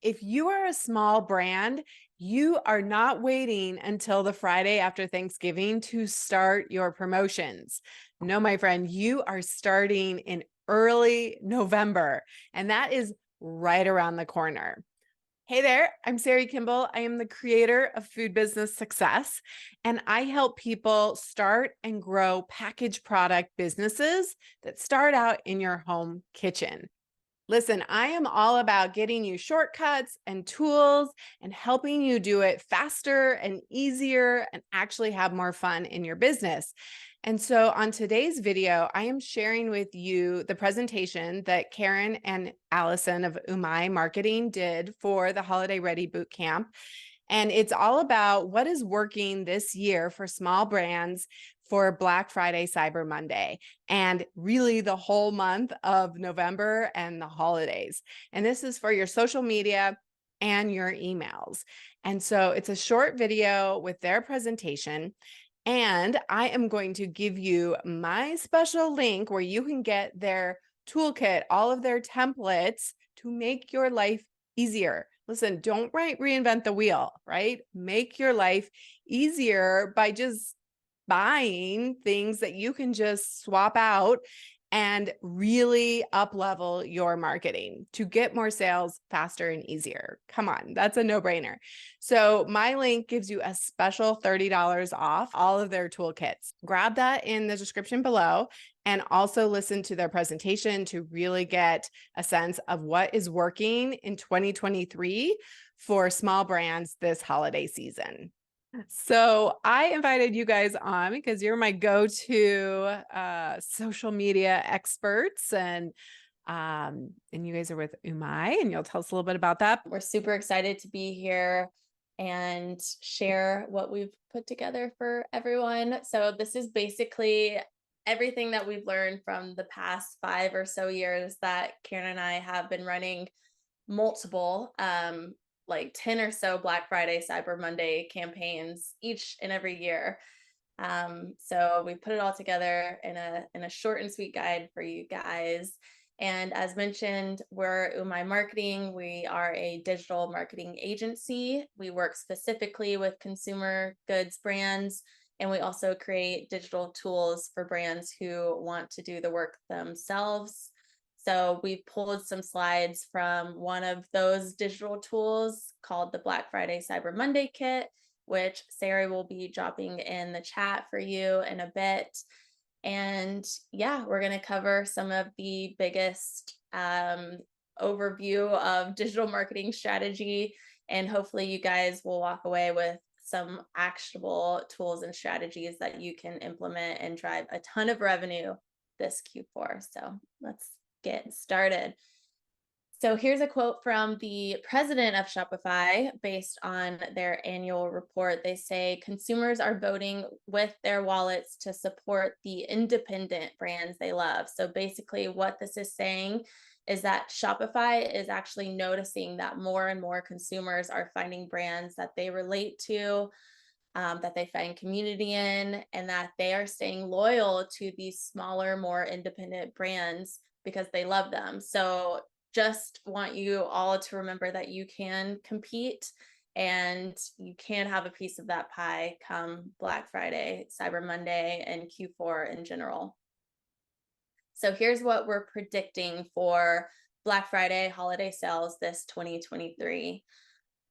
if you are a small brand, you are not waiting until the Friday after Thanksgiving to start your promotions. No, my friend, you are starting in early November, and that is right around the corner. Hey there, I'm Sari Kimbell. I am the creator of Food Business Success, and I help people start and grow packaged product businesses that start out in your home kitchen. Listen, I am all about getting you shortcuts and tools and helping you do it faster and easier and actually have more fun in your business. And so on today's video, I am sharing with you the presentation that Karen and Allison of Umai Marketing did for the Holiday Ready Bootcamp. And it's all about what is working this year for small brands for Black Friday, Cyber Monday, and really the whole month of November and the holidays. And this is for your social media and your emails. And so it's a short video with their presentation. And I am going to give you my special link where you can get their toolkit, all of their templates to make your life easier. Listen, don't reinvent the wheel, right? Make your life easier by just buying things that you can just swap out and really up level your marketing to get more sales faster and easier. Come on, that's a no-brainer. So my link gives you a special $30 off all of their toolkits. Grab that in the description below and also listen to their presentation to really get a sense of what is working in 2023 for small brands this holiday season. So I invited you guys on because you're my go-to social media experts, and you guys are with Umai, and you'll tell us a little bit about that. We're super excited to be here and share what we've put together for everyone. So this is basically everything that we've learned from the past 5 or so years that Karen and I have been running multiple like 10 or so Black Friday, Cyber Monday campaigns each and every year. So we put it all together in a short and sweet guide for you guys. And as mentioned, we're Umai Marketing. We are a digital marketing agency. We work specifically with consumer goods brands, and we also create digital tools for brands who want to do the work themselves. So we pulled some slides from one of those digital tools called the Black Friday Cyber Monday Kit, which Sari will be dropping in the chat for you in a bit. And yeah, we're going to cover some of the biggest overview of digital marketing strategy. And hopefully you guys will walk away with some actionable tools and strategies that you can implement and drive a ton of revenue this Q4. So let's get started. So here's a quote from the president of Shopify based on their annual report. They say consumers are voting with their wallets to support the independent brands they love. So basically what this is saying is that Shopify is actually noticing that more and more consumers are finding brands that they relate to, that they find community in, and that they are staying loyal to these smaller, more independent brands because they love them. So just want you all to remember that you can compete and you can have a piece of that pie come Black Friday, Cyber Monday, and Q4 in general. So here's what we're predicting for Black Friday holiday sales this 2023.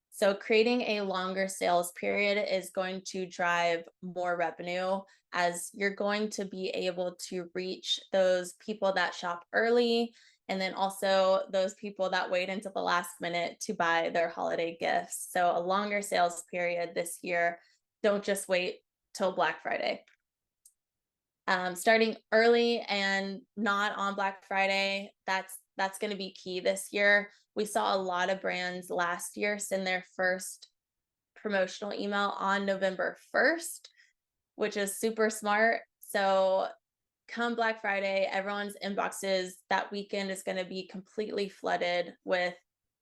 So creating a longer sales period is going to drive more revenue, as you're going to be able to reach those people that shop early, and then also those people that wait until the last minute to buy their holiday gifts. So a longer sales period this year. Don't just wait till Black Friday. Starting early and not on Black Friday, that's going to be key this year. We saw a lot of brands last year send their first promotional email on November 1st, which is super smart. So come Black Friday, everyone's inboxes that weekend is going to be completely flooded with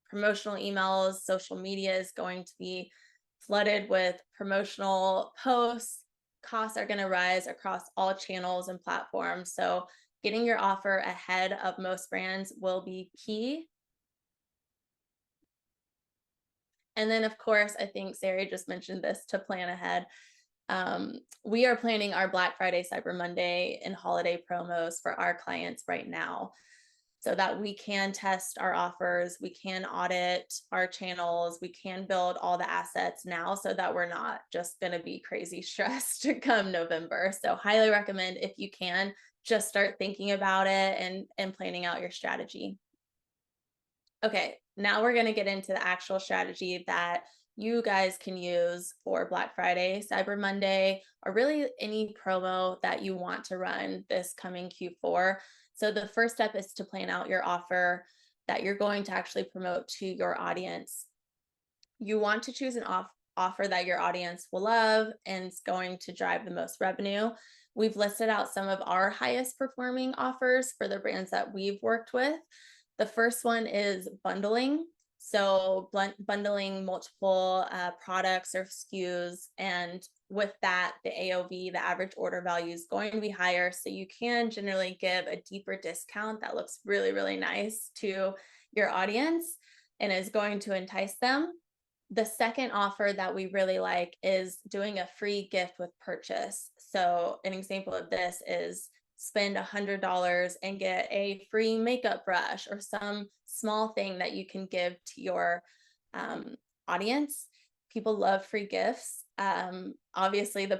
promotional emails. Social media is going to be flooded with promotional posts. Costs are going to rise across all channels and platforms. So getting your offer ahead of most brands will be key. And then, of course, I think Sari just mentioned this, to plan ahead. We are planning our Black Friday, Cyber Monday, and holiday promos for our clients right now so that we can test our offers, we can audit our channels, we can build all the assets now so that we're not just going to be crazy stressed to come November. So highly recommend, if you can, just start thinking about it and planning out your strategy. Okay, now we're going to get into the actual strategy that you guys can use for Black Friday, Cyber Monday, or really any promo that you want to run this coming Q4. So the first step is to plan out your offer that you're going to actually promote to your audience. You want to choose an offer that your audience will love and is going to drive the most revenue. We've listed out some of our highest performing offers for the brands that we've worked with. The first one is bundling. So bundling multiple products or SKUs, and with that, the AOV, the average order value, is going to be higher. So you can generally give a deeper discount that looks really, really nice to your audience and is going to entice them. The second offer that we really like is doing a free gift with purchase. So an example of this is spend $100 and get a free makeup brush or some small thing that you can give to your audience. People love free gifts. Obviously, the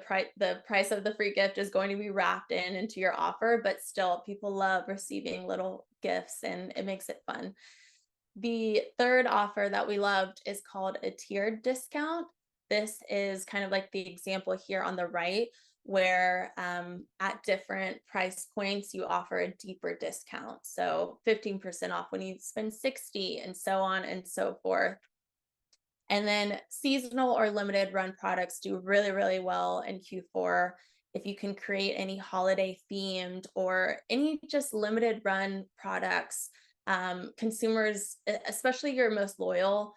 price of the free gift is going to be wrapped into your offer, but still, people love receiving little gifts, and it makes it fun. The third offer that we loved is called a tiered discount. This is kind of like the example here on the right, where at different price points, you offer a deeper discount. So 15% off when you spend 60, and so on and so forth. And then seasonal or limited run products do really, really well in Q4. If you can create any holiday themed or any just limited run products, consumers, especially your most loyal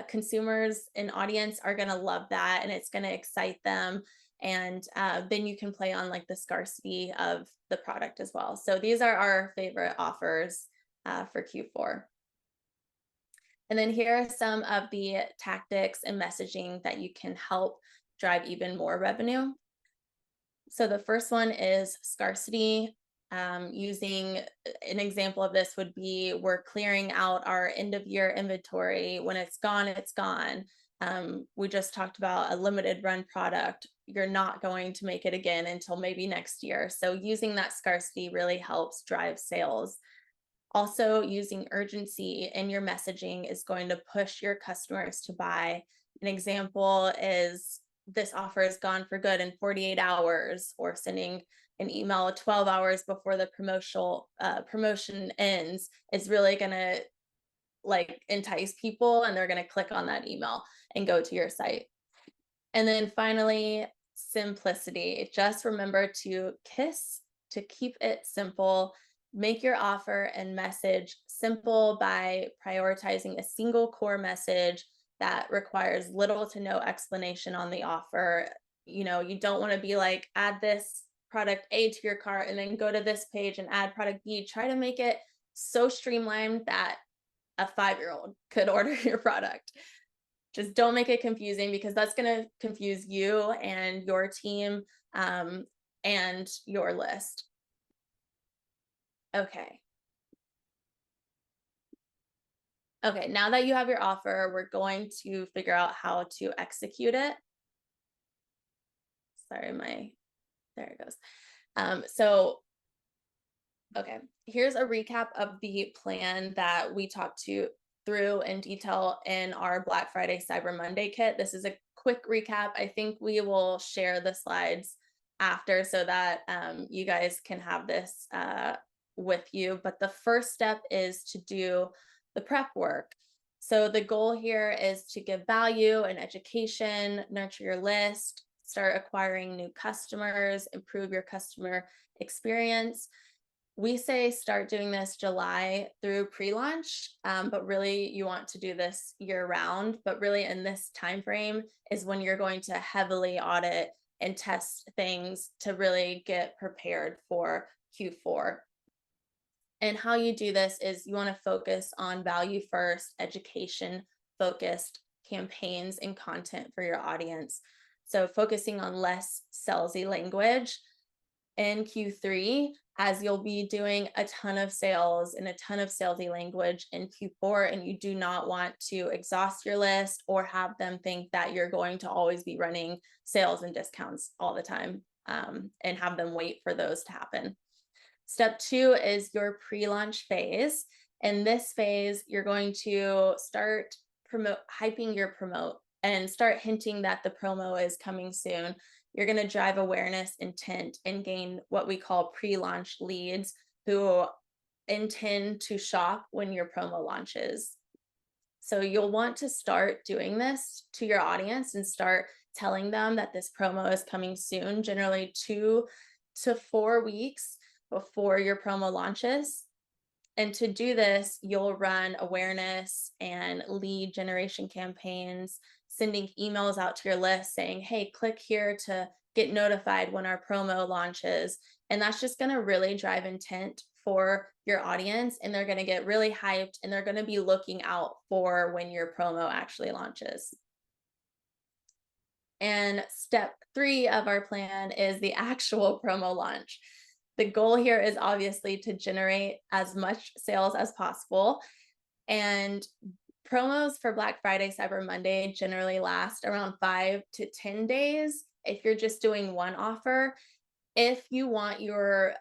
consumers and audience, are going to love that, and it's going to excite them. And then you can play on like the scarcity of the product as well. So these are our favorite offers for Q4. And then here are some of the tactics and messaging that you can help drive even more revenue. So the first one is scarcity. Using an example of this would be, we're clearing out our end of year inventory. When it's gone, it's gone. We just talked about a limited run product. You're not going to make it again until maybe next year. So using that scarcity really helps drive sales. Also, using urgency in your messaging is going to push your customers to buy. An example is, this offer is gone for good in 48 hours, or sending an email 12 hours before the promotion ends is really going to like entice people, and they're going to click on that email and go to your site. And then finally, simplicity. Just remember to keep it simple. Make your offer and message simple by prioritizing a single core message that requires little to no explanation on the offer. You don't want to be like, add this product A to your cart and then go to this page and add product B. Try to make it so streamlined that a 5-year-old could order your product. Just don't make it confusing, because that's going to confuse you and your team and your list. Okay. Okay, now that you have your offer, we're going to figure out how to execute it. Sorry, there it goes. Okay, here's a recap of the plan that we talked through in detail in our Black Friday Cyber Monday kit. This is a quick recap. I think we will share the slides after so that you guys can have this with you. But the first step is to do the prep work. So the goal here is to give value and education, nurture your list, start acquiring new customers, improve your customer experience. We say start doing this July through pre-launch, but really you want to do this year round. But really in this time frame is when you're going to heavily audit and test things to really get prepared for Q4. And how you do this is you want to focus on value first, education focused campaigns and content for your audience. So focusing on less salesy language in Q3, as you'll be doing a ton of sales and a ton of salesy language in Q4, and you do not want to exhaust your list or have them think that you're going to always be running sales and discounts all the time, and have them wait for those to happen. Step 2 is your pre-launch phase. In this phase, you're going to start hyping your promote and start hinting that the promo is coming soon. You're going to drive awareness, intent, and gain what we call pre-launch leads who intend to shop when your promo launches. So you'll want to start doing this to your audience and start telling them that this promo is coming soon, generally 2 to 4 weeks before your promo launches. And to do this, you'll run awareness and lead generation campaigns, sending emails out to your list saying, hey, click here to get notified when our promo launches. And that's just going to really drive intent for your audience. And they're going to get really hyped and they're going to be looking out for when your promo actually launches. And step 3 of our plan is the actual promo launch. The goal here is obviously to generate as much sales as possible. And promos for Black Friday, Cyber Monday generally last around 5 to 10 days if you're just doing one offer. If you want your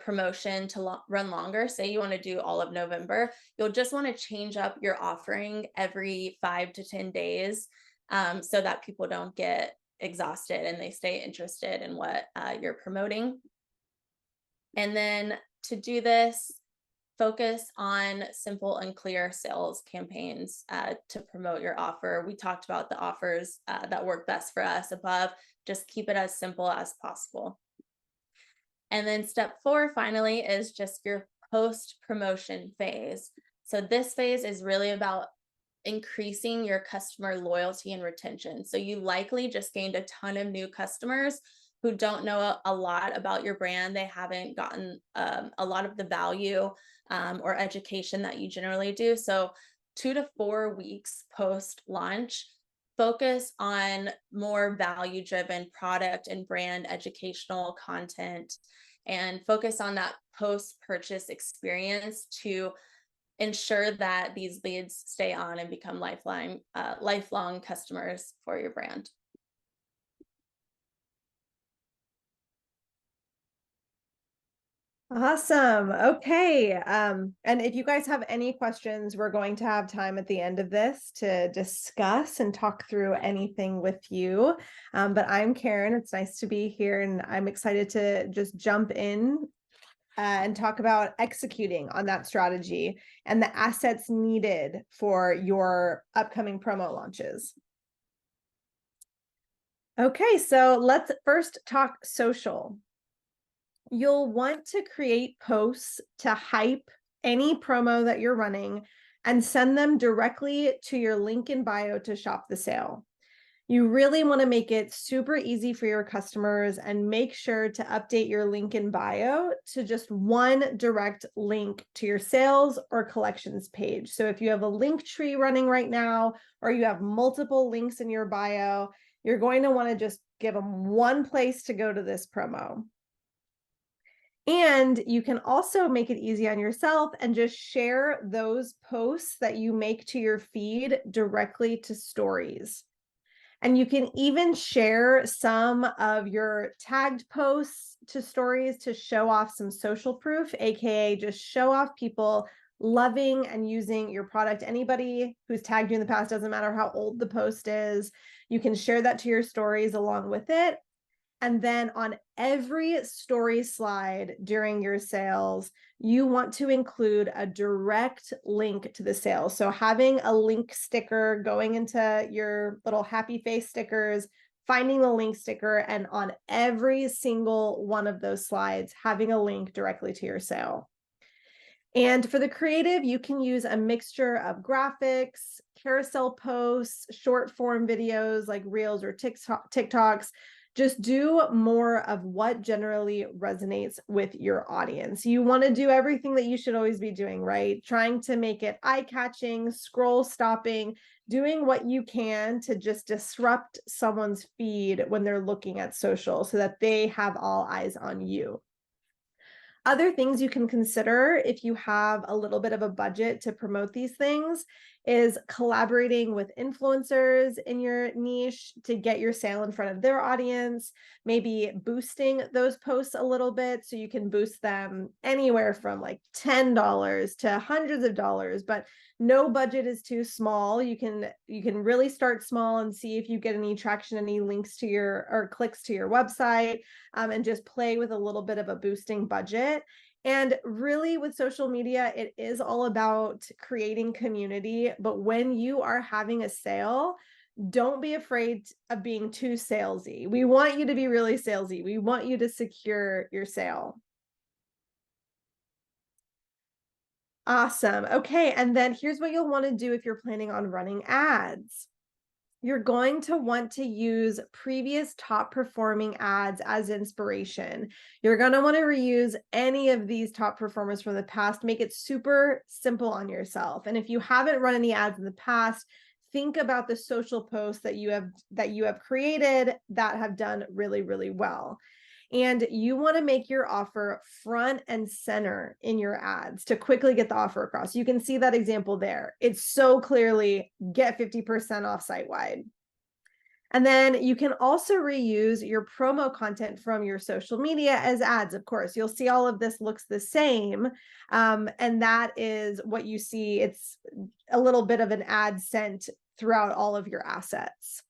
promotion to run longer, say you want to do all of November, you'll just want to change up your offering every 5 to 10 days, so that people don't get exhausted and they stay interested in what you're promoting. And then to do this, focus on simple and clear sales campaigns to promote your offer. We talked about the offers that work best for us above. Just keep it as simple as possible. And then step 4, finally, is just your post-promotion phase. So this phase is really about increasing your customer loyalty and retention. So you likely just gained a ton of new customers who don't know a lot about your brand. They haven't gotten a lot of the value or education that you generally do. So 2 to 4 weeks post-launch, focus on more value-driven product and brand educational content, and focus on that post-purchase experience to ensure that these leads stay on and become lifelong customers for your brand. Awesome. Okay. And if you guys have any questions, we're going to have time at the end of this to discuss and talk through anything with you. But I'm Karen. It's nice to be here, and I'm excited to just jump in and talk about executing on that strategy and the assets needed for your upcoming promo launches. Okay, so let's first talk social. You'll want to create posts to hype any promo that you're running and send them directly to your link in bio to shop the sale. You really want to make it super easy for your customers and make sure to update your link in bio to just one direct link to your sales or collections page. So if you have a link tree running right now, or you have multiple links in your bio, you're going to want to just give them one place to go to this promo. And you can also make it easy on yourself and just share those posts that you make to your feed directly to stories. And you can even share some of your tagged posts to stories to show off some social proof, aka just show off people loving and using your product. Anybody who's tagged you in the past, doesn't matter how old the post is, you can share that to your stories along with it. And then on every story slide during your sales, you want to include a direct link to the sale. So having a link sticker going into your little happy face stickers, finding the link sticker, and on every single one of those slides, having a link directly to your sale. And for the creative, you can use a mixture of graphics, carousel posts, short form videos like Reels or TikToks. Just do more of what generally resonates with your audience. You want to do everything that you should always be doing, right? Trying to make it eye-catching, scroll stopping, doing what you can to just disrupt someone's feed when they're looking at social so that they have all eyes on you. Other things you can consider if you have a little bit of a budget to promote these things is collaborating with influencers in your niche to get your sale in front of their audience, maybe boosting those posts a little bit so you can boost them anywhere from like $10 to hundreds of dollars, but no budget is too small. You can really start small and see if you get any traction, any links to your or clicks to your website, and just play with a little bit of a boosting budget. And really with social media, it is all about creating community. But when you are having a sale, don't be afraid of being too salesy. We want you to be really salesy. We want you to secure your sale. Awesome. Okay. And then here's what you'll want to do if you're planning on running ads. You're going to want to use previous top performing ads as inspiration. You're going to want to reuse any of these top performers from the past, make it super simple on yourself. And if you haven't run any ads in the past, think about the social posts that you have created that have done really, really well. And you want to make your offer front and center in your ads to quickly get the offer across. You can see that example there. It's so clearly get 50% off site-wide. And then you can also reuse your promo content from your social media as ads. Of course, you'll see all of this looks the same. And that is what you see. It's a little bit of an ad sent throughout all of your assets.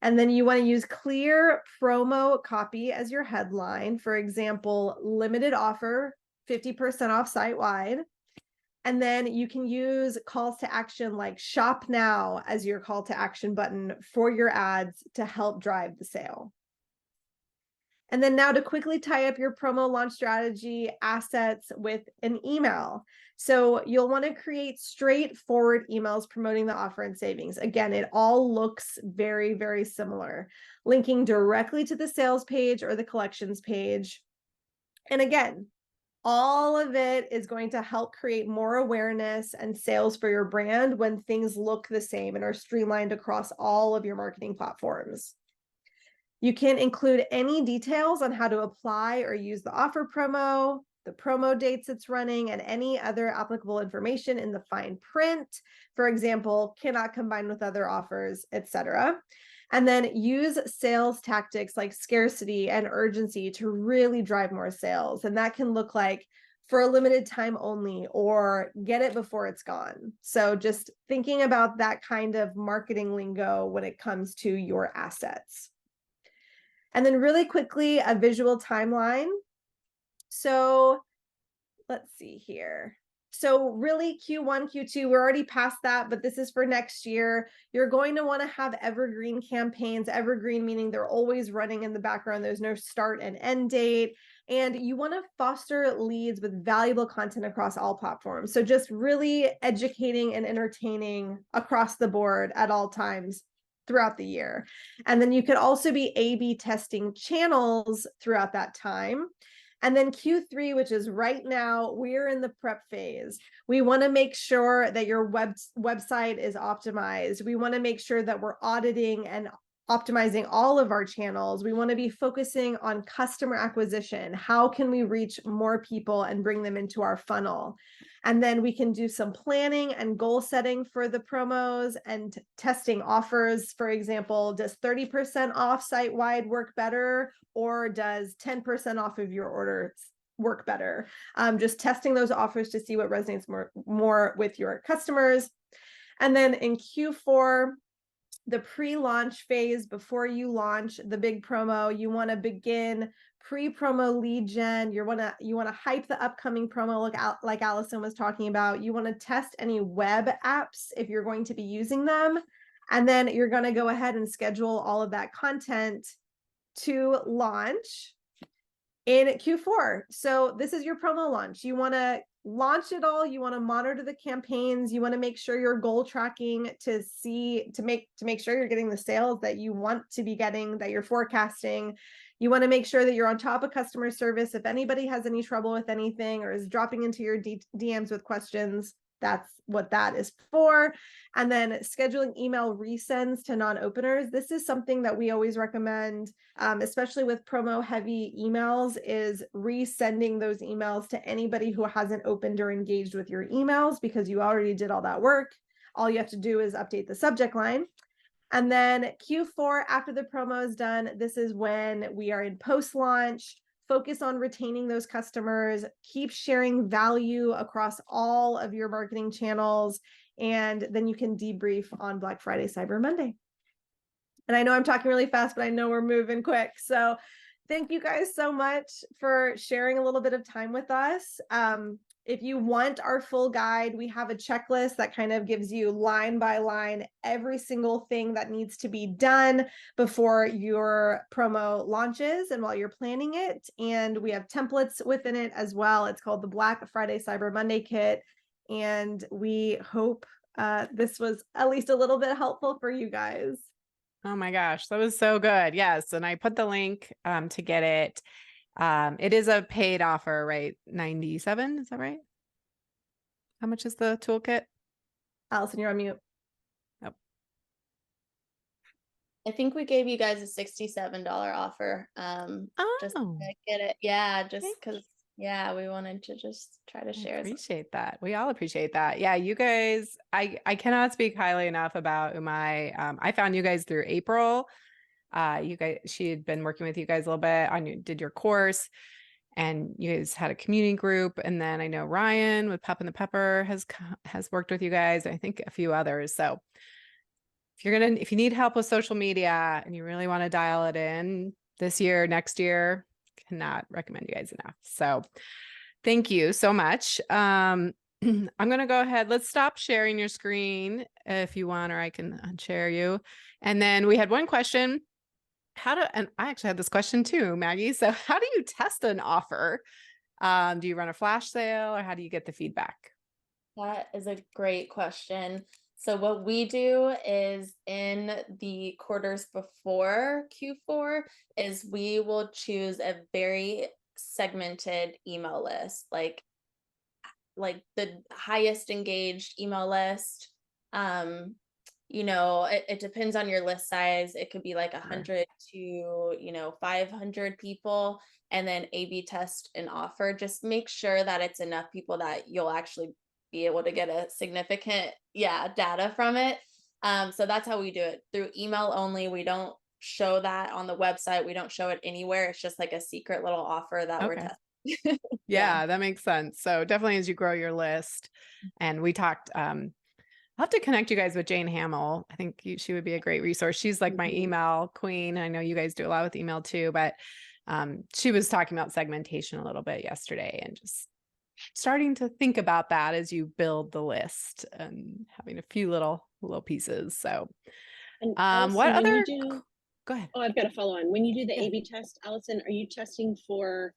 And then you want to use clear promo copy as your headline. For example, limited offer, 50% off site-wide. And then you can use calls to action like shop now as your call to action button for your ads to help drive the sale. And then now to quickly tie up your promo launch strategy assets with an email. So you'll want to create straightforward emails promoting the offer and savings. Again, it all looks very, very similar, linking directly to the sales page or the collections page. And again, all of it is going to help create more awareness and sales for your brand when things look the same and are streamlined across all of your marketing platforms. You can include any details on how to apply or use the offer promo, the promo dates it's running, and any other applicable information in the fine print. For example, cannot combine with other offers, etc. And then use sales tactics like scarcity and urgency to really drive more sales. And that can look like for a limited time only, or get it before it's gone. So just thinking about that kind of marketing lingo when it comes to your assets. And then really quickly, a visual timeline. So let's see here. So really Q1, Q2, we're already past that, but this is for next year. You're going to want to have evergreen campaigns, evergreen meaning they're always running in the background. There's no start and end date. And you want to foster leads with valuable content across all platforms. So just really educating and entertaining across the board at all times throughout the year. And then you could also be A/B testing channels throughout that time. And then Q3, which is right now, we're in the prep phase. We want to make sure that your website is optimized. We want to make sure that we're auditing and optimizing all of our channels. We want to be focusing on customer acquisition. How can we reach more people and bring them into our funnel? And then we can do some planning and goal setting for the promos and testing offers. For example, does 30% off site-wide work better, or does 10% off of your orders work better? Just testing those offers to see what resonates more with your customers. And then in Q4, the pre-launch phase, before you launch the big promo, you want to begin pre-promo lead gen. You want to hype the upcoming promo like Allison was talking about. You want to test any web apps if you're going to be using them. And then you're going to go ahead and schedule all of that content to launch in Q4. So this is your promo launch. You want to launch it all. You want to monitor the campaigns. You want to make sure you're goal tracking to make sure you're getting the sales that you want to be getting, that you're forecasting. You want to make sure that you're on top of customer service. If anybody has any trouble with anything or is dropping into your DMs with questions, that's what that is for. And then scheduling email resends to non-openers. This is something that we always recommend, especially with promo heavy emails, is resending those emails to anybody who hasn't opened or engaged with your emails, because you already did all that work. All you have to do is update the subject line. And then Q4, after the promo is done, this is when we are in post-launch. Focus on retaining those customers, keep sharing value across all of your marketing channels, and then you can debrief on Black Friday, Cyber Monday. And I know I'm talking really fast, but I know we're moving quick. So thank you guys so much for sharing a little bit of time with us. If you want our full guide, we have a checklist that kind of gives you line by line every single thing that needs to be done before your promo launches and while you're planning it. And we have templates within it as well. It's called the Black Friday Cyber Monday Kit. And we hope this was at least a little bit helpful for you guys. Oh my gosh, that was so good. Yes. And I put the link to get it. It is a paid offer, right? 97, is that right? How much is the toolkit? Allison, you're on mute. Oh. I think we gave you guys a $67 offer. Just to get it. Yeah, just because we wanted to just try to share. Appreciate that. We all appreciate that. Yeah, you guys, I cannot speak highly enough about Umai. I found you guys through April. You guys, she had been working with you guys a little bit. Did your course, and you guys had a community group. And then I know Ryan with Pep and the Pepper has worked with you guys. I think a few others. So if you need help with social media and you really want to dial it in this year, next year, cannot recommend you guys enough. So thank you so much. I'm going to go ahead. Let's stop sharing your screen if you want, or I can unshare you. And then we had one question. And I actually had this question too, Maggie. So how do you test an offer? Do you run a flash sale, or how do you get the feedback? That is a great question. So what we do is in the quarters before Q4 is we will choose a very segmented email list, like the highest engaged email list. It depends on your list size. It could be like 100 to 500 people, and then A/B test an offer. Just make sure that it's enough people that you'll actually be able to get a significant data from it. So that's how we do it, through email only. We don't show that on the website. We don't show it anywhere. It's just like a secret little offer that we're testing. Yeah, that makes sense. So definitely as you grow your list, and we talked, I'll have to connect you guys with Jane Hamill. I think she would be a great resource. She's like my email queen. I know you guys do a lot with email too, but she was talking about segmentation a little bit yesterday, and just starting to think about that as you build the list and having a few little pieces. So Allison, what other go ahead. Oh, I've got to follow on. When you do the A/B test, Allison, are you testing for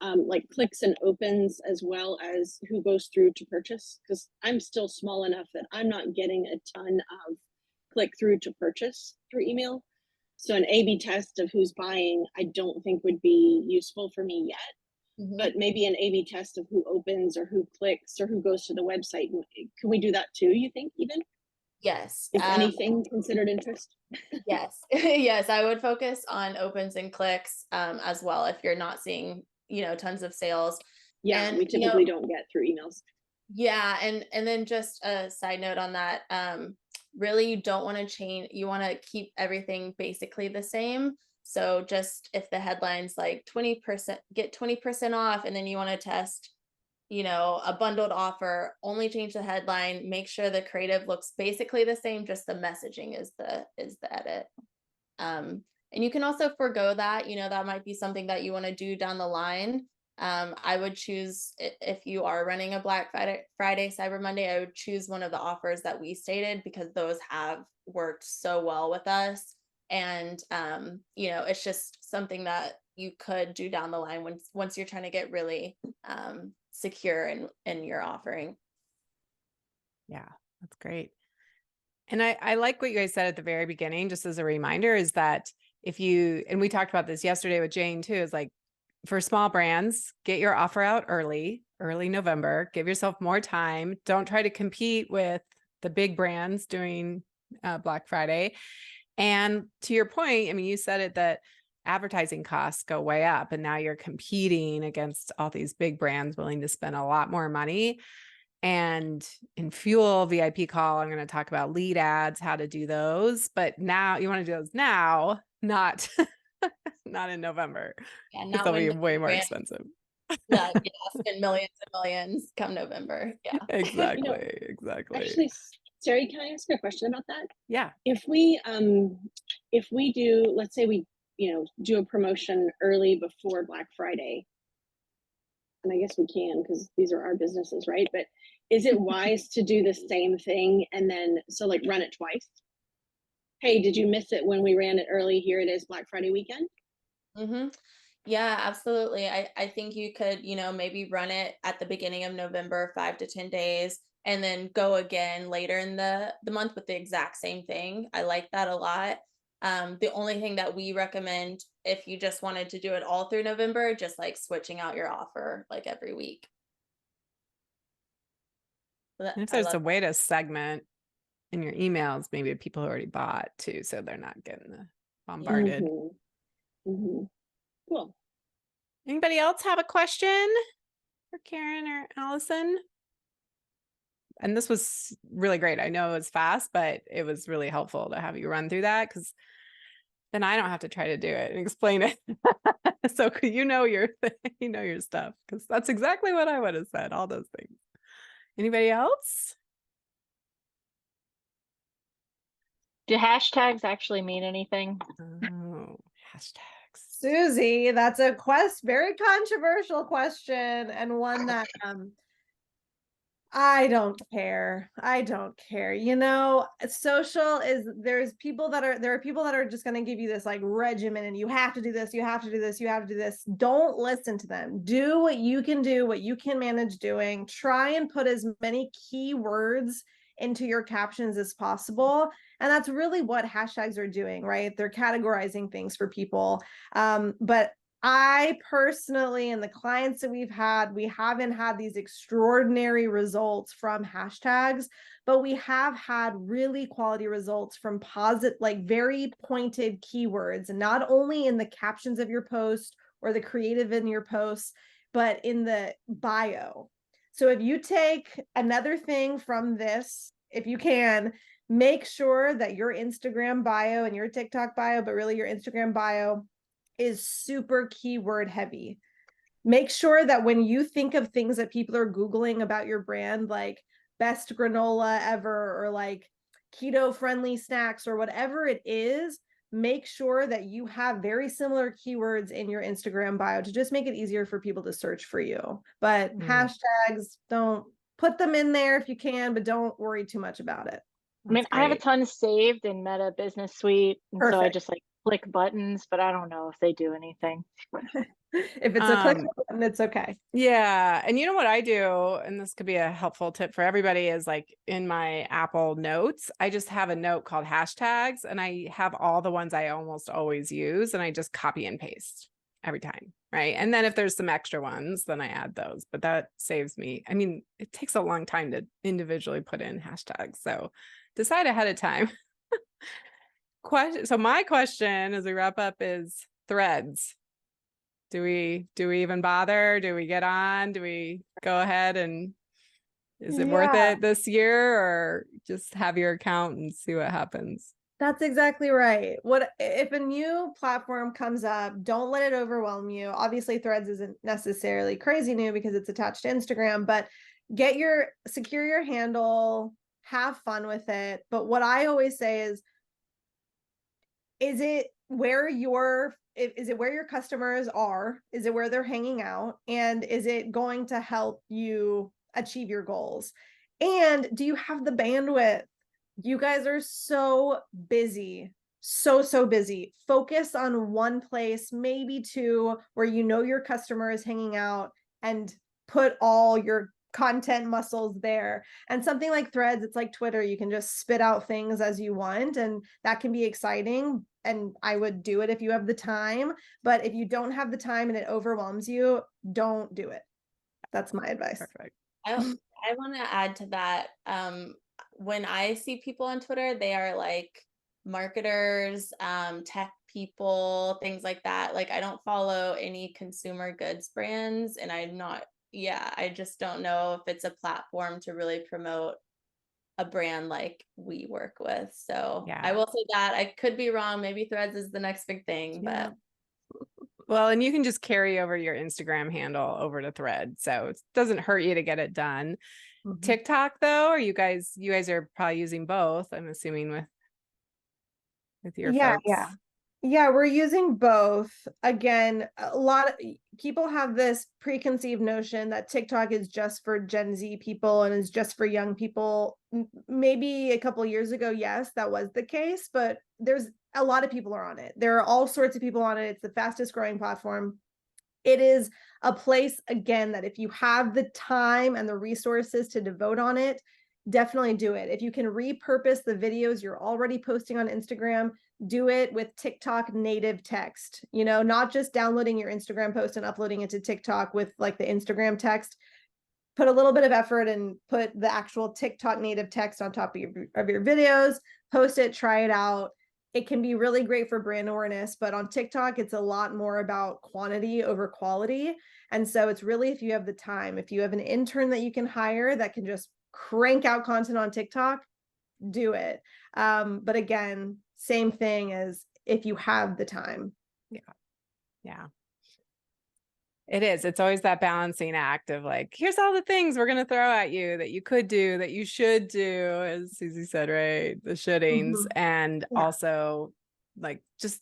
like clicks and opens as well as who goes through to purchase? Because I'm still small enough that I'm not getting a ton of click through to purchase through email. So an A/B test of who's buying, I don't think would be useful for me yet. But maybe an A/B test of who opens or who clicks or who goes to the website. Can we do that too, you think, even? Yes. Is anything considered interest? Yes. Yes, I would focus on opens and clicks as well if you're not seeing, tons of sales. Yeah, and we typically don't get through emails. Yeah, and then just a side note on that, really you don't want to change, you want to keep everything basically the same. So just if the headline's like 20%, get 20% off, and then you want to test, a bundled offer, only change the headline, make sure the creative looks basically the same, just the messaging is the edit. And you can also forego that, that might be something that you want to do down the line. I would choose, if you are running a Black Friday, Cyber Monday, I would choose one of the offers that we stated, because those have worked so well with us. And, it's just something that you could do down the line once you're trying to get really secure in your offering. Yeah, that's great. And I like what you guys said at the very beginning, just as a reminder, is that if you, and we talked about this yesterday with Jane too, is like for small brands, get your offer out early November, give yourself more time. Don't try to compete with the big brands doing Black Friday. And to your point, I mean, you said it, that advertising costs go way up, and now you're competing against all these big brands willing to spend a lot more money. And in Fuel VIP call, I'm going to talk about lead ads, how to do those. But now you want to do those now, not not in November. Yeah, Because not they'll when be the way more brand, expensive. yeah, spend millions and millions come November. Yeah. Exactly. Actually, Sari, can I ask a question about that? Yeah. If we do, let's say we, do a promotion early before Black Friday, and I guess we can because these are our businesses, right? But is it wise to do the same thing and then, so like run it twice? Hey, did you miss it when we ran it early? Here it is, Black Friday weekend. Mm-hmm. Yeah, absolutely. I think you could, maybe run it at the beginning of November, 5 to 10 days, and then go again later in the month with the exact same thing. I like that a lot. The only thing that we recommend, if you just wanted to do it all through November, just like switching out your offer like every week. And if there's a way to segment in your emails, maybe people who already bought too, so they're not getting bombarded. Mm-hmm. Mm-hmm. Cool. Anybody else have a question for Karen or Allison? And this was really great. I know it was fast, but it was really helpful to have you run through that, because then I don't have to try to do it and explain it. So you know your stuff, because that's exactly what I would have said, all those things. Anybody else? Do hashtags actually mean anything? Oh, hashtags. Susie, that's a very controversial question, and one that I don't care. Social is, there are people that are just going to give you this like regimen, and you have to do this, you have to do this, you have to do this. Don't listen to them. Do what you can do, what you can manage doing. Try and put as many keywords into your captions as possible. And that's really what hashtags are doing, right? They're categorizing things for people. But I personally, and the clients that we haven't had these extraordinary results from hashtags, but we have had really quality results from like very pointed keywords, and not only in the captions of your post or the creative in your posts, but in the bio. So if you take another thing from this, if you can, make sure that your Instagram bio and your TikTok bio, but really your Instagram bio, is super keyword heavy. Make sure that when you think of things that people are Googling about your brand, like best granola ever, or like keto friendly snacks, or whatever it is, make sure that you have very similar keywords in your Instagram bio to just make it easier for people to search for you. But hashtags, don't put them in there if you can, but don't worry too much about it. I mean, I have a ton saved in Meta Business Suite, and so I just like click buttons, but I don't know if they do anything. If it's a click button, it's okay. Yeah. And you know what I do, and this could be a helpful tip for everybody, is like in my Apple Notes, I just have a note called hashtags, and I have all the ones I almost always use, and I just copy and paste every time. Right. And then if there's some extra ones, then I add those, but that saves me. I mean, it takes a long time to individually put in hashtags. So decide ahead of time. So my question as we wrap up is Threads. Do we even bother? Do we get on? Do we go ahead, and is it worth it this year, or just have your account and see what happens? That's exactly right. What if a new platform comes up? Don't let it overwhelm you. Obviously, Threads isn't necessarily crazy new because it's attached to Instagram, but secure your handle, have fun with it. But what I always say is it where your customers are? Is it where they're hanging out? And is it going to help you achieve your goals? And do you have the bandwidth? You guys are so busy, so busy. Focus on one place, maybe two, where your customer is hanging out, and put all your content muscles there. And something like Threads, it's like Twitter, you can just spit out things as you want, and that can be exciting. And I would do it if you have the time, but if you don't have the time and it overwhelms you, don't do it. That's my advice. Perfect. I want to add to that. When I see people on Twitter, they are like marketers, tech people, things like that. Like I don't follow any consumer goods brands, and I just don't know if it's a platform to really promote a brand like we work with. So Yeah. I will say that. I could be wrong. Maybe Threads is the next big thing, Yeah. but Well, and you can just carry over your Instagram handle over to Thread. So it doesn't hurt you to get it done. Mhm. TikTok though, or you guys are probably using both, I'm assuming with your folks. Yeah, we're using both. Again, a lot of people have this preconceived notion that TikTok is just for Gen Z people and is just for young people. Maybe a couple of years ago, yes, that was the case, but there's a lot of people are on it. There are all sorts of people on it. It's the fastest growing platform. It is a place, again, that if you have the time and the resources to devote on it, definitely do it. If you can repurpose the videos you're already posting on Instagram, do it with TikTok native text, not just downloading your Instagram post and uploading it to TikTok with like the Instagram text. Put a little bit of effort and put the actual TikTok native text on top of your videos, post it, try it out. It can be really great for brand awareness, but on TikTok, it's a lot more about quantity over quality. And so it's really, if you have the time, if you have an intern that you can hire that can just crank out content on TikTok, do it. But again, same thing as if you have the time. Yeah. It is. It's always that balancing act of like, here's all the things we're going to throw at you that you could do, that you should do, as Susie said, right? The shouldings. Mhm. And Yeah.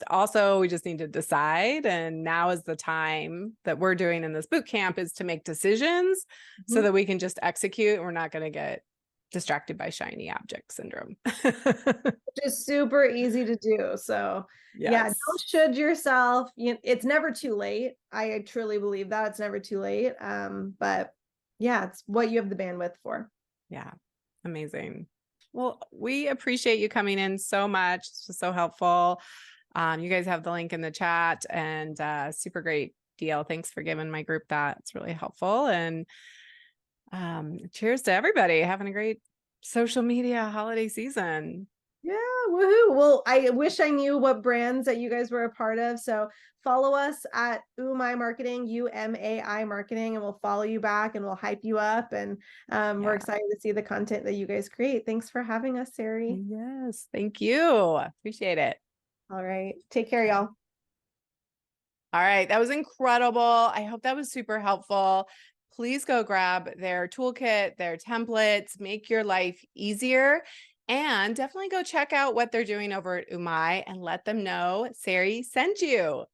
also we just need to decide. And now is the time that we're doing in this boot camp is to make decisions so Mhm. that we can just execute. And we're not going to get distracted by shiny object syndrome. Which is super easy to do. So yeah, Yes. don't should yourself. It's never too late. I truly believe that it's never too late. But yeah, it's what you have the bandwidth for. Yeah. Amazing. Well, we appreciate you coming in so much. This was so helpful. You guys have the link in the chat, and super great deal. Thanks for giving my group that. It's really helpful. And cheers to everybody having a great social media holiday season. Yeah, woohoo. Well, I wish I knew what brands that you guys were a part of. So follow us at UMAI Marketing, UMAI Marketing, and we'll follow you back and we'll hype you up. And we're excited to see the content that you guys create. Thanks for having us, Sari. Yes, thank you. Appreciate it. All right. Take care, y'all. All right. That was incredible. I hope that was super helpful. Please go grab their toolkit, their templates, make your life easier. And definitely go check out what they're doing over at UMAI and let them know Sari sent you.